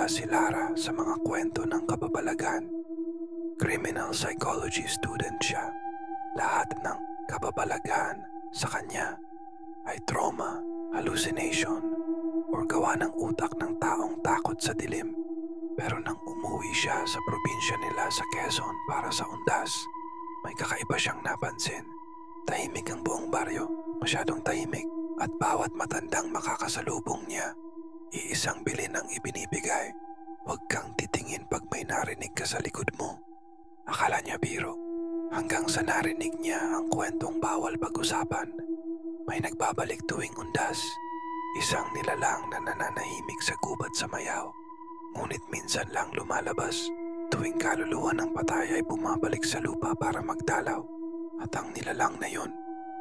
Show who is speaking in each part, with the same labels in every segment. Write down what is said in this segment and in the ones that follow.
Speaker 1: naniniwala si Lara sa mga kwento ng kababalagan. Criminal psychology student siya. Lahat ng kababalagan sa kanya ay trauma, hallucination, or gawa ng utak ng taong takot sa dilim. Pero nang umuwi siya sa probinsya nila sa Quezon para sa undas, may kakaiba siyang napansin. Tahimik ang buong baryo, masyadong tahimik, at bawat matandang makakasalubong niya, iisang bilin ang ibinibigay. Huwag kang titingin pag may narinig ka sa likod mo. Akala niya biro, hanggang sa narinig niya ang kwentong bawal pag-usapan. May nagbabalik tuwing undas, isang nilalang na nananahimik sa gubat sa Mayaw. Ngunit minsan lang lumalabas tuwing kaluluwa ng patay ay bumabalik sa lupa para magdalaw. At ang nilalang na yon,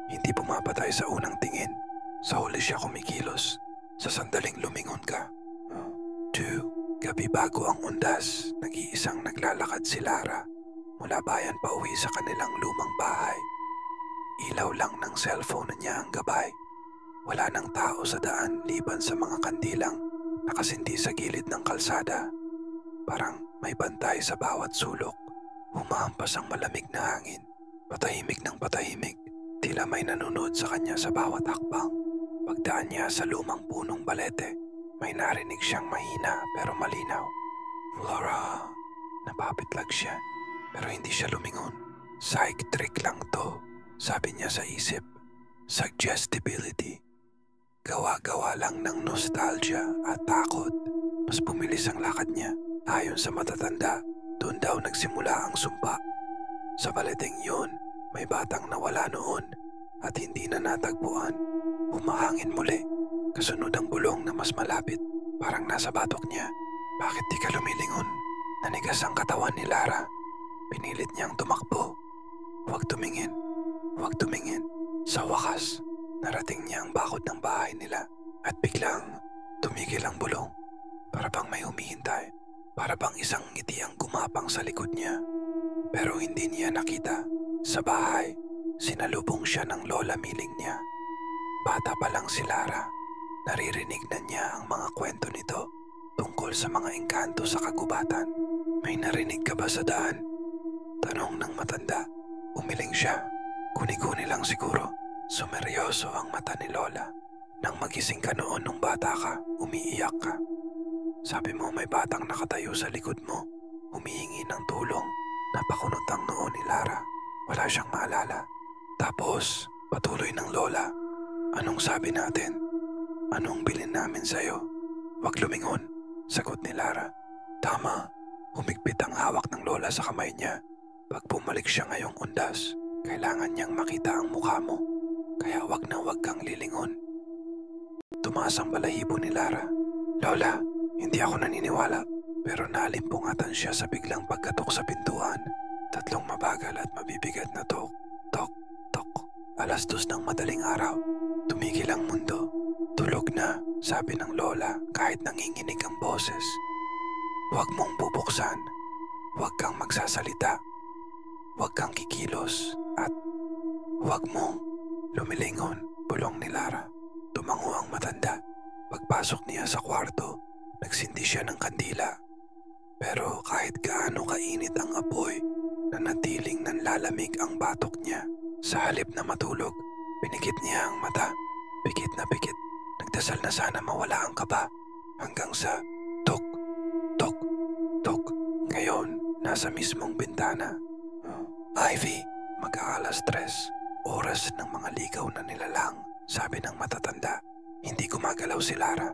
Speaker 1: hindi pumapatay sa unang tingin. Sa huli siya kumikilos, sa sandaling lumingon ka. 2. Gabi bago ang undas, nag-iisang naglalakad si Lara mula bayan pa uwi sa kanilang lumang bahay. Ilaw lang ng cellphone niya ang gabay. Wala nang tao sa daan liban sa mga kandilang nakasindi sa gilid ng kalsada. Parang may bantay sa bawat sulok. Humahampas ang malamig na hangin. Patahimik ng patahimik, tila may nanonood sa kanya sa bawat hakbang. Pagdaan niya sa lumang punong balete, may narinig siyang mahina pero malinaw. Flora, napapitlag siya pero hindi siya lumingon. Psych trick lang to, sabi niya sa isip. Suggestibility. Gawa-gawa lang ng nostalgia at takot. Mas bumilis ang lakad niya. Ayon sa matatanda, doon daw nagsimula ang sumpa. Sa baleteng yun, may batang nawala noon at hindi na natagpuan. Humahangin muli, kasunod ang bulong na mas malapit, parang nasa batok niya. Bakit di ka lumilingon? Nanigas ang katawan ni Lara. Pinilit niyang tumakbo. Huwag tumingin, huwag tumingin. Sa wakas, narating niya ang bakod ng bahay nila at biglang tumigil ang bulong. Para bang may humihintay, para bang isang ngiti ang gumapang sa likod niya. Pero hindi niya nakita. Sa bahay, sinalubong siya ng lola miling niya. Bata pa lang si Lara, naririnig na niya ang mga kwento nito tungkol sa mga engkanto sa kagubatan. May narinig ka ba sa daan? Tanong ng matanda. Umiling siya. Kuni-kuni lang siguro. Sumeryoso ang mata ni Lola. Nang magising ka noon nung bata ka, umiiyak ka. Sabi mo may batang nakatayo sa likod mo, humihingi ng tulong. Napakunot ang noo ni Lara. Wala siyang maalala. Tapos, patuloy ng Lola. Anong sabi natin? Anong bilin namin sa'yo? Huwag lumingon, sagot ni Lara. Tama, humigpit ang hawak ng Lola sa kamay niya. Pag bumalik siya ngayong undas, kailangan niyang makita ang mukha mo. Kaya wag na wag kang lilingon. Tumaas ang balahibo ni Lara. Lola, hindi ako naniniwala. Pero naalimpungatan siya sa biglang pagkatok sa pintuan. 3 mabagal at mabibigat na tok, tok, tok. 2:00 ng madaling araw. Tumigil ang mundo. Tulog na, sabi ng Lola kahit nanginginig ang boses. Huwag mong bubuksan. Huwag kang magsasalita. Huwag kang kikilos. At huwag mong lumilingon, bulong ni Lara. Tumango ang matanda. Pagpasok niya sa kwarto, nagsindi siya ng kandila. Pero kahit gaano kainit ang apoy, nanatiling nanlalamig ang batok niya. Sa halip na matulog, pinikit niya ang mata. Pikit na pikit. Nagdasal na sana mawala ang kaba. Hanggang sa tok, tok, tok. Ngayon, nasa mismong bintana. Ivy, mag-3:00. Oras ng mga ligaw na nilalang, sabi ng matatanda. Hindi gumagalaw si Lara,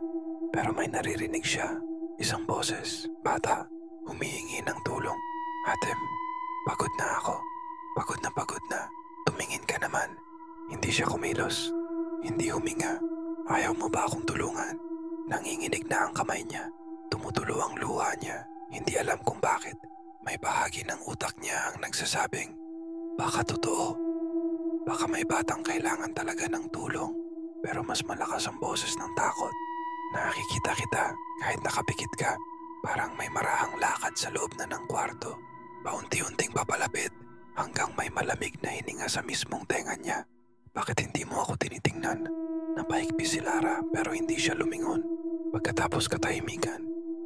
Speaker 1: pero may naririnig siya. Isang boses, bata, humihingi ng tulong. Atem, pagod na ako. Pagod na. Tumingin ka naman. Hindi siya kumilos. Hindi huminga. Ayaw mo ba akong tulungan? Nanginginig na ang kamay niya. Tumutulo ang luha niya. Hindi alam kung bakit. May bahagi ng utak niya ang nagsasabing, baka totoo. Baka may batang kailangan talaga ng tulong. Pero mas malakas ang boses ng takot. Nakikita kita kahit nakapikit ka. Parang may marahang lakad sa loob na ng kwarto. Paunti-unting papalapit hanggang may malamig na hininga sa mismong tenga niya. Bakit hindi mo ako tinitingnan? Napahigpi si Lara pero hindi siya lumingon. Pagkatapos katahimikan,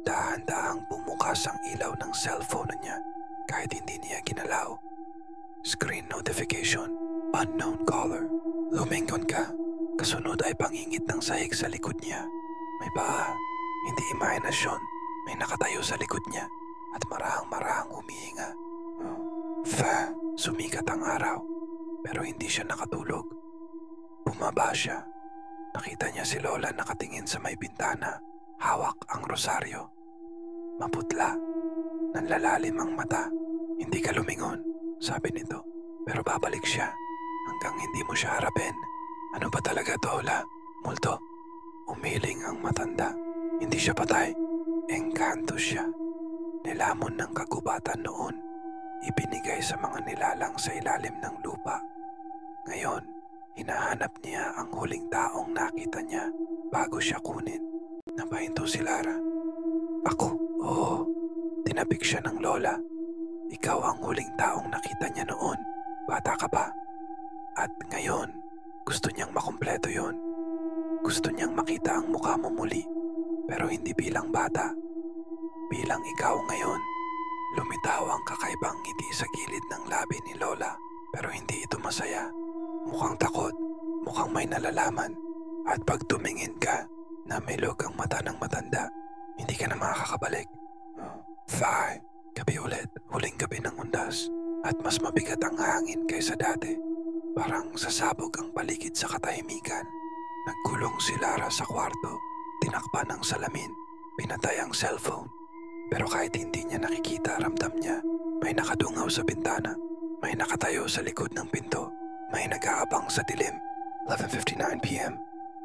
Speaker 1: Dahan-dahang bumukas ang ilaw ng cellphone niya kahit hindi niya ginalaw. Screen notification, unknown caller. Lumingon ka. Kasunod ay pangingit ng sahig sa likod niya. May paa, hindi imahinasyon. May nakatayo sa likod niya at marahang-marahang humihinga. Sumikat ang araw pero hindi siya nakatulog. Bumaba siya. Nakita niya si Lola nakatingin sa may bintana. Hawak ang rosaryo. Maputla. Nanlalalim ang mata. Hindi ka lumingon, sabi nito. Pero babalik siya hanggang hindi mo siya harapin. Ano ba talaga to, Lola? Multo. Umiling ang matanda. Hindi siya patay. Engkanto siya. Nilamon ng kagubatan noon. Ibinigay sa mga nilalang sa ilalim ng lupa. Ngayon, hinahanap niya ang huling taong nakita niya bago siya kunin. Napahinto si Lara. Ako? Oo. Tinapik siya ng Lola. Ikaw ang huling taong nakita niya noon. Bata ka pa. At ngayon, gusto niyang makumpleto yon. Gusto niyang makita ang mukha mo muli. Pero hindi bilang bata. Bilang ikaw ngayon. Lumitaw ang kakaibang ngiti sa gilid ng labi ni Lola. Pero hindi ito masaya. Mukhang takot. Mukhang may nalalaman. At pag tumingin ka, namilog ang mata ng matanda. Hindi ka na makakabalik. Gabi ulit. Huling gabi ng undas. At mas mabigat ang hangin kaysa dati. Parang sasabog ang paligid sa katahimikan. Nagkulong si Lara sa kwarto. Tinakpan ang salamin. Pinatay ang cellphone. Pero kahit hindi niya nakikita, ramdam niya. May nakadungaw sa bintana. May nakatayo sa likod ng pinto. May nag-aabang sa dilim. 11:59 p.m.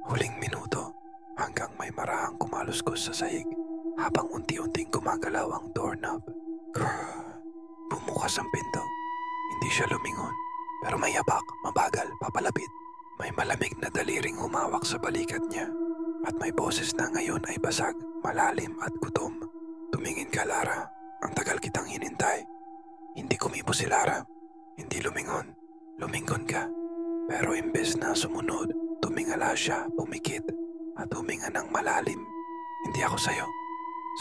Speaker 1: Huling minuto. Hanggang may marahang kumaluskos sa sahig. Habang unti-unting gumagalaw ang doorknob. Bumukas ang pinto. Hindi siya lumingon. Pero may yapak, mabagal, papalapit. May malamig na daliring humawak sa balikat niya. At may boses na ngayon ay basag, malalim at gutom. Tumingin ka, Lara. Ang tagal kitang hinintay. Hindi kumibo si Lara. Hindi lumingon. Lumingon ka. Pero imbes na sumunod, tumingala siya, pumikit, at huminga ng malalim. Hindi ako sayo.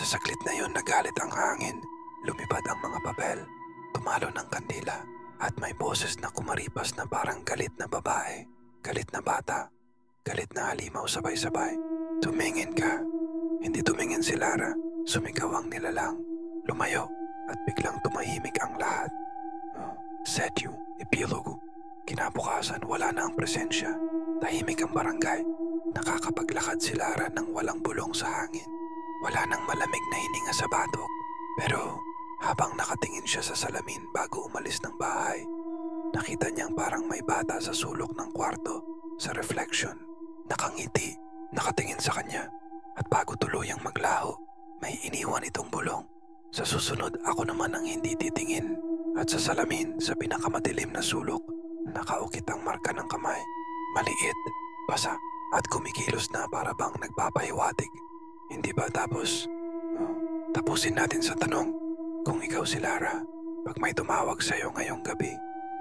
Speaker 1: Sa saglit na yon nagalit ang hangin. Lumipad ang mga papel. Tumalo ng kandila. At may boses na kumaripas na parang galit na babae. Galit na bata. Galit na halimaw sabay-sabay. Tumingin ka. Hindi tumingin si Lara. Sumigaw ang nilalang. Lumayo. At biglang tumahimik ang lahat. Setyu, epilogo. Kinabukasan wala na ang presensya. Tahimik ang barangay. Nakakapaglakad si Lara nang walang bulong sa hangin. Wala nang malamig na hininga sa batok. Pero habang nakatingin siya sa salamin bago umalis ng bahay, nakita niyang parang may bata sa sulok ng kwarto, sa reflection. Nakangiti, nakatingin sa kanya. At bago tuluyang maglaho, may iniwan itong bulong. Sa susunod, ako naman ang hindi titingin. At sa salamin, sa pinakamadilim na sulok, nakaukit ang marka ng kamay. Maliit, basa, at kumikilos na para bang nagpapahiwatig. Hindi ba tapos? Tapusin natin sa tanong, kung ikaw si Lara, pag may tumawag sa'yo ngayong gabi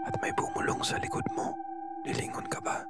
Speaker 1: at may bumulong sa likod mo, lilingon ka ba?